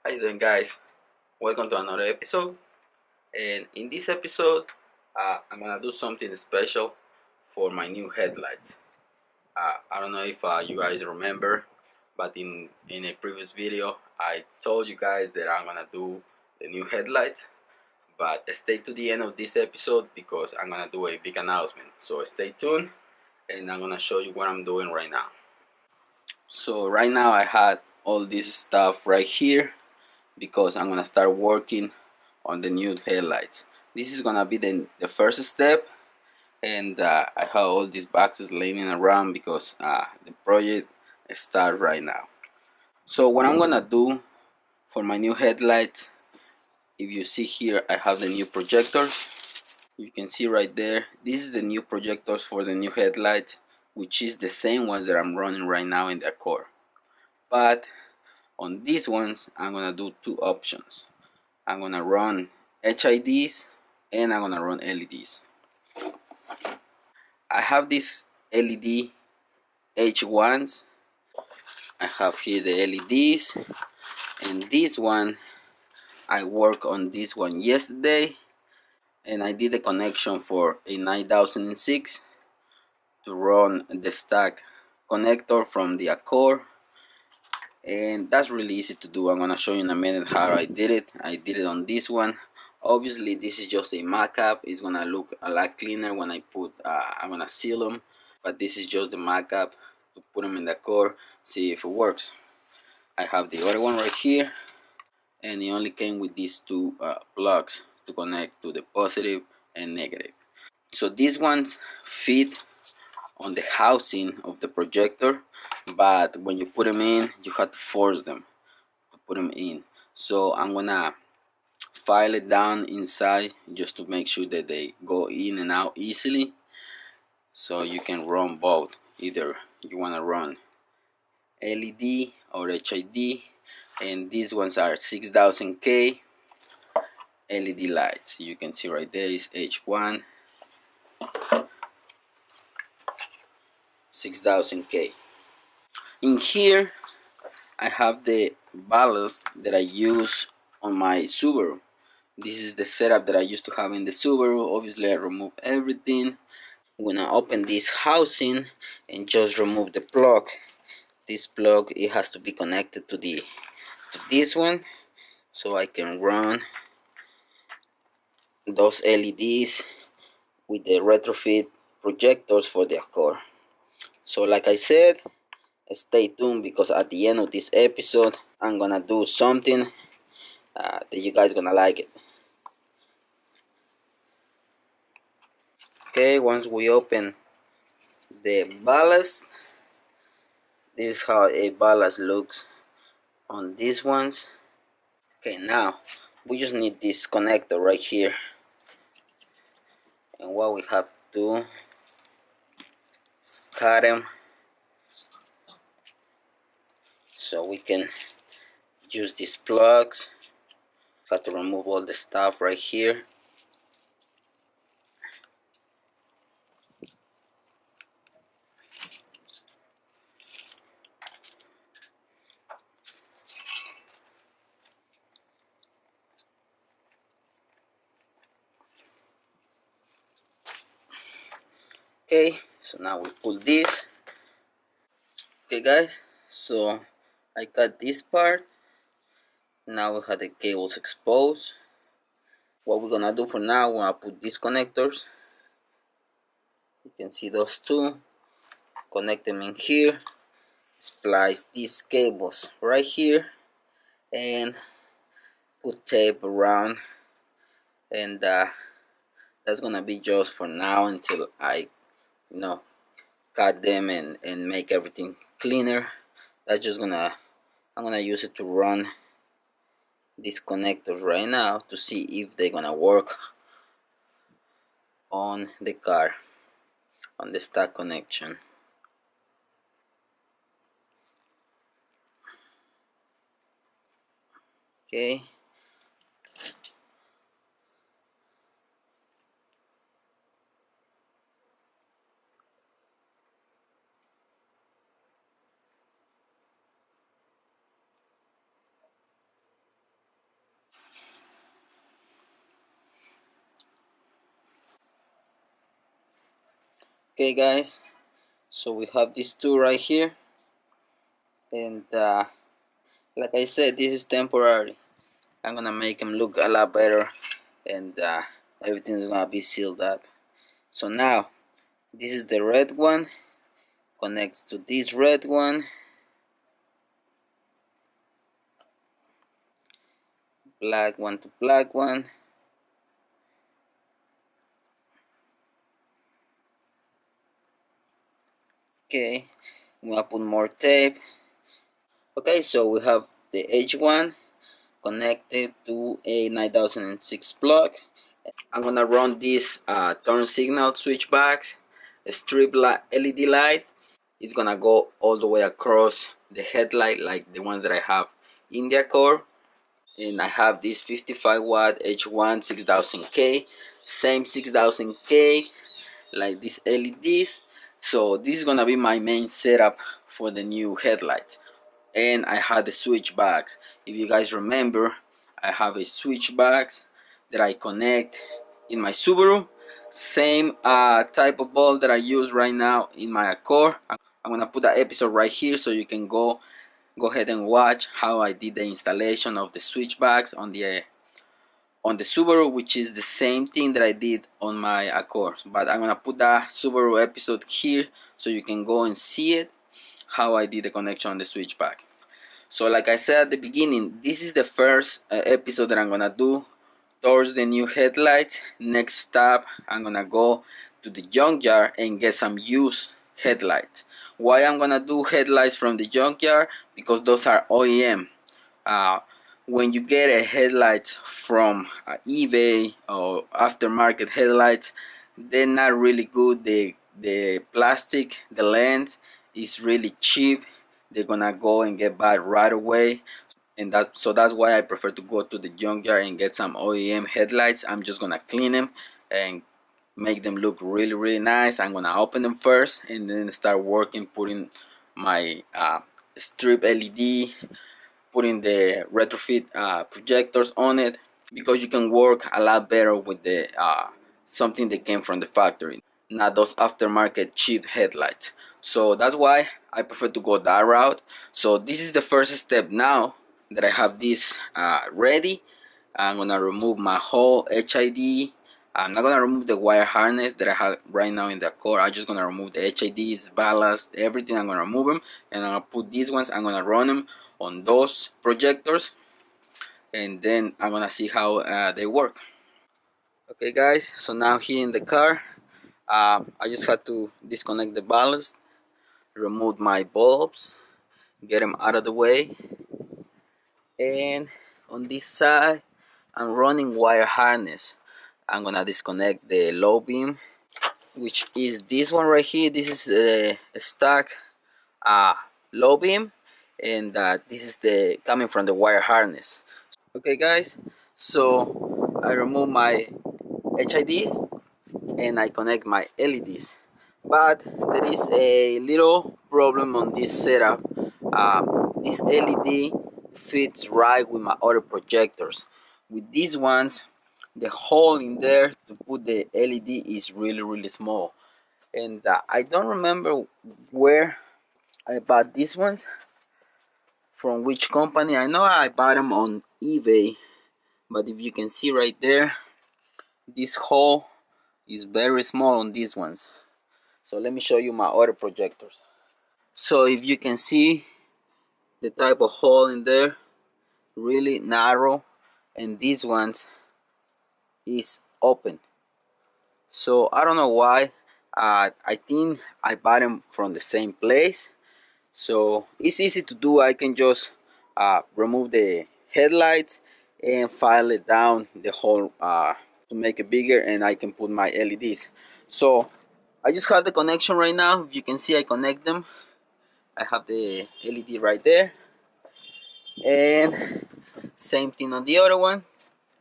How you doing, guys? Welcome to another episode. And in this episode, I'm gonna do something special for my new headlights. I don't know if you guys remember, but in a previous video, I told you guys that I'm gonna do the new headlights. But stay to the end of this episode because I'm gonna do a big announcement. So stay tuned, and I'm gonna show you what I'm doing right now. So right now I had all this stuff right here because I'm gonna start working on the new headlights. This is gonna be the first step, and I have all these boxes laying around because the project starts right now. So what I'm gonna do for my new headlights, if you see here, I have the new projectors. You can see right there, this is the new projectors for the new headlights, which is the same ones that I'm running right now in the core. But on these ones, I'm gonna do two options. I'm gonna run HIDs and I'm gonna run LEDs. I have these LED H1s. I have here the LEDs, and this one I worked on this one yesterday, and I did a connection for a 9006 to run the stack connector from the Accord, and that's really easy to do. I'm gonna show you in a minute how I did it. I did it on this one. Obviously this is just a mock-up. It's gonna look a lot cleaner when I put I'm gonna seal them, but this is just the mock-up to put them in the core, see if it works. I have the other one right here, and it only came with these two plugs to connect to the positive and negative. So these ones fit on the housing of the projector, but when you put them in, you have to force them to put them in. So I'm gonna file it down inside just to make sure that they go in and out easily, so you can run both. Either you want to run LED or HID, and these ones are 6000K LED lights. You can see right there is H1 6000K. In here I have the ballast that I use on my Subaru. This is the setup that I used to have in the Subaru. Obviously I removed everything. When I open this housing and just remove the plug, this plug, it has to be connected to this one, so I can run those LEDs with the retrofit projectors for the Accord. So like I said, stay tuned because at the end of this episode I'm gonna do something that you guys gonna like it. Okay, once we open the ballast, this is how a ballast looks on these ones. Okay, now we just need this connector right here, and what we have to do is cut them so we can use these plugs. Got to remove all the stuff right here. Okay, so now we pull this. Okay guys, so I got this part. Now we have the cables exposed. What we're gonna do for now, we're gonna put these connectors. You can see those two. Connect them in here. Splice these cables right here, and put tape around. And that's gonna be just for now until I, cut them and make everything cleaner. That's just gonna, I'm gonna use it to run these connectors right now to see if they're gonna work on the car, on the stack connection. Okay, Okay guys, so we have these two right here, and like I said, this is temporary. I'm gonna make them look a lot better, and everything's gonna be sealed up. So now this is the red one, connects to this red one, black one to black one. Okay, I'm gonna put more tape. Okay, so we have the H1 connected to a 9006 plug. I'm gonna run this turn signal switchbacks, a strip light, LED light. It's gonna go all the way across the headlight like the ones that I have in the core. And I have this 55 watt H1 6000K, same 6000K like these LEDs. So this is gonna be my main setup for the new headlights. And I had the switchbacks. If you guys remember, I have a switchbacks that I connect in my Subaru. Same type of bulb that I use right now in my Accord. I'm gonna put that episode right here so you can go ahead and watch how I did the installation of the switchbacks on the Subaru, which is the same thing that I did on my Accord. But I'm gonna put that Subaru episode here so you can go and see it, how I did the connection on the switchback. So like I said at the beginning, this is the first episode that I'm gonna do towards the new headlights. Next stop, I'm gonna go to the junkyard and get some used headlights. Why I'm gonna do headlights from the junkyard? Because those are OEM. When you get a headlights from eBay or aftermarket headlights, they're not really good. The plastic, the lens is really cheap. They're gonna go and get bad right away, and that's why I prefer to go to the junkyard and get some OEM headlights. I'm just gonna clean them and make them look really nice. I'm gonna open them first and then start working, putting my strip LED, putting the retrofit projectors on it, because you can work a lot better with the something that came from the factory, not those aftermarket cheap headlights. So that's why I prefer to go that route. So this is the first step. Now that I have this ready, I'm gonna remove my whole HID. I'm not gonna remove the wire harness that I have right now in the core. I'm just gonna remove the HIDs, ballast, everything. I'm gonna remove them, and I'm gonna put these ones. I'm gonna run them on those projectors, and then I'm gonna see how they work. Okay guys, so now here in the car, I just had to disconnect the ballast, remove my bulbs, get them out of the way, and on this side I'm running wire harness. I'm gonna disconnect the low beam, which is this one right here. This is a stock uh, low beam, and this is the coming from the wire harness. Okay guys, so I remove my HIDs and I connect my LEDs, but there is a little problem on this setup. This LED fits right with my other projectors. With these ones, the hole in there to put the LED is really small, and I don't remember where I bought these ones, from which company. I know I bought them on eBay, but if you can see right there, this hole is very small on these ones. So let me show you my other projectors. So if you can see the type of hole in there, really narrow, and these ones is open. So I don't know why. I think I bought them from the same place. So it's easy to do. I can just remove the headlights and file it down the hole to make it bigger, and I can put my LEDs. So I just have the connection right now. If you can see, I connect them. I have the LED right there, and same thing on the other one.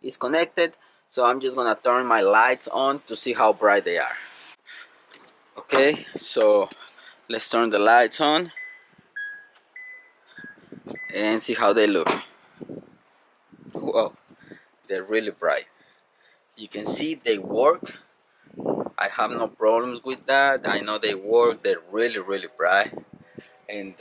It's connected. So I'm just gonna turn my lights on to see how bright they are. Okay, so let's turn the lights on and see how they look. Whoa, they're really bright. You can see they work. I have no problems with that. I know they work. They're really bright, and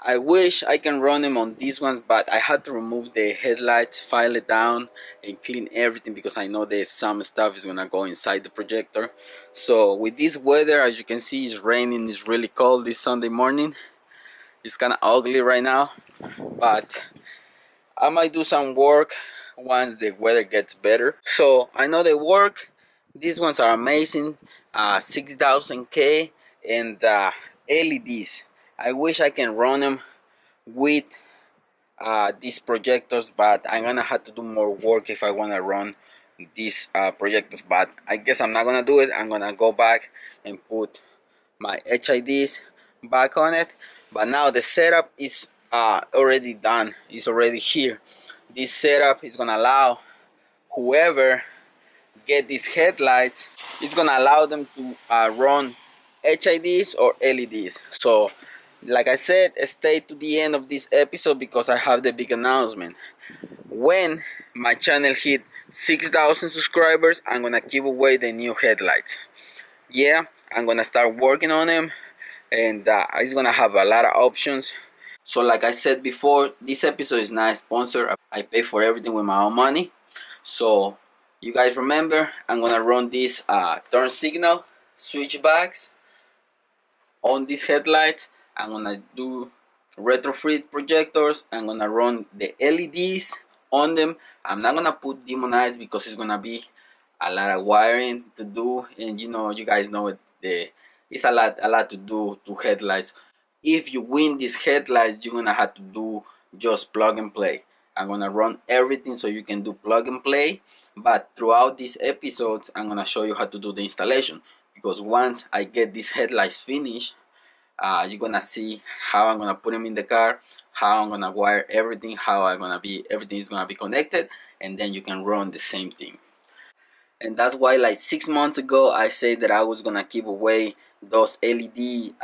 I wish I can run them on these ones, but I had to remove the headlights, file it down, and clean everything because I know there's some stuff is gonna go inside the projector. So with this weather, as you can see, it's raining. It's really cold this Sunday morning. It's kind of ugly right now, but I might do some work once the weather gets better. So I know they work. These ones are amazing. 6000K and LEDs. I wish I can run them with these projectors, but I'm gonna have to do more work if I want to run these projectors. But I guess I'm not gonna do it. I'm gonna go back and put my HIDs back on it. But now the setup is already done. It's already here. This setup is gonna allow whoever get these headlights, it's gonna allow them to run HIDs or LEDs. So like I said, stay to the end of this episode because I have the big announcement. When my channel hit 6,000 subscribers, I'm gonna give away the new headlights. Yeah, I'm gonna start working on them, and it's gonna have a lot of options. So like I said before, this episode is not sponsored. I pay for everything with my own money. So you guys remember, I'm gonna run this turn signal switchbacks on these headlights. I'm gonna do retrofit projectors. I'm gonna run the LEDs on them. I'm not gonna put demonized because it's gonna be a lot of wiring to do, and you guys know it. It's a lot to do to headlights. If you win these headlights, you're gonna have to do just plug and play. I'm gonna run everything so you can do plug and play, but throughout these episodes I'm gonna show you how to do the installation, because once I get these headlights finished, you're gonna see how I'm gonna put them in the car, how I'm gonna wire everything, everything is gonna be connected, and then you can run the same thing. And that's why like 6 months ago I said that I was gonna give away those LED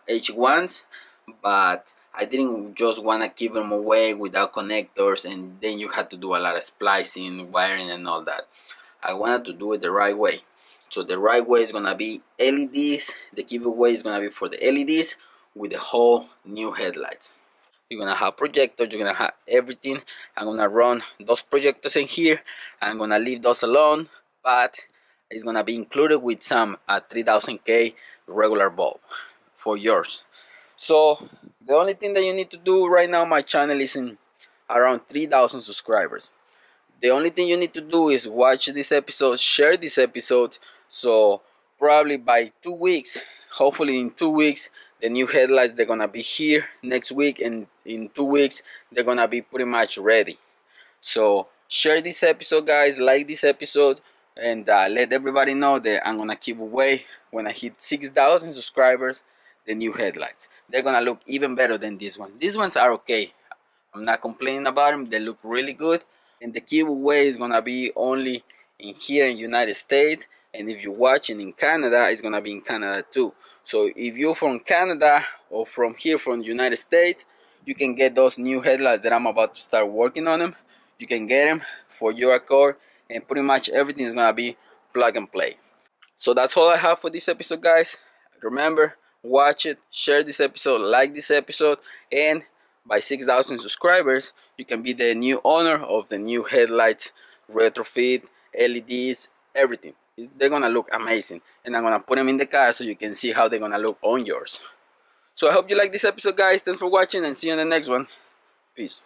H1s, but I didn't just want to give them away without connectors, and then you had to do a lot of splicing, wiring, and all that. I wanted to do it the right way. So the right way is gonna be LEDs. The giveaway is gonna be for the LEDs with the whole new headlights. You're gonna have projectors, you're gonna have everything. I'm gonna run those projectors in here. I'm gonna leave those alone, but it's gonna be included with some 3000K regular bulb for yours. So the only thing that you need to do right now, my channel is in around 3,000 subscribers. The only thing you need to do is watch this episode, share this episode. So probably by 2 weeks, hopefully in 2 weeks, the new headlights, they're gonna be here next week, and in 2 weeks they're gonna be pretty much ready. So share this episode, guys, like this episode, and let everybody know that I'm gonna give away, when I hit 6,000 subscribers, the new headlights. They're gonna look even better than this one. These ones are okay, I'm not complaining about them, they look really good. And the giveaway is gonna be only in here in United States, and if you're watching in Canada, it's gonna be in Canada too. So if you're from Canada or from here from United States, you can get those new headlights that I'm about to start working on them. You can get them for your car, and pretty much everything is gonna be plug and play. So that's all I have for this episode, guys. Remember, watch it, share this episode, like this episode, and by 6,000 subscribers, you can be the new owner of the new headlights, retrofit, LEDs, everything. They're gonna look amazing, and I'm gonna put them in the car so you can see how they're gonna look on yours. So I hope you like this episode, guys. Thanks for watching, and see you in the next one. Peace.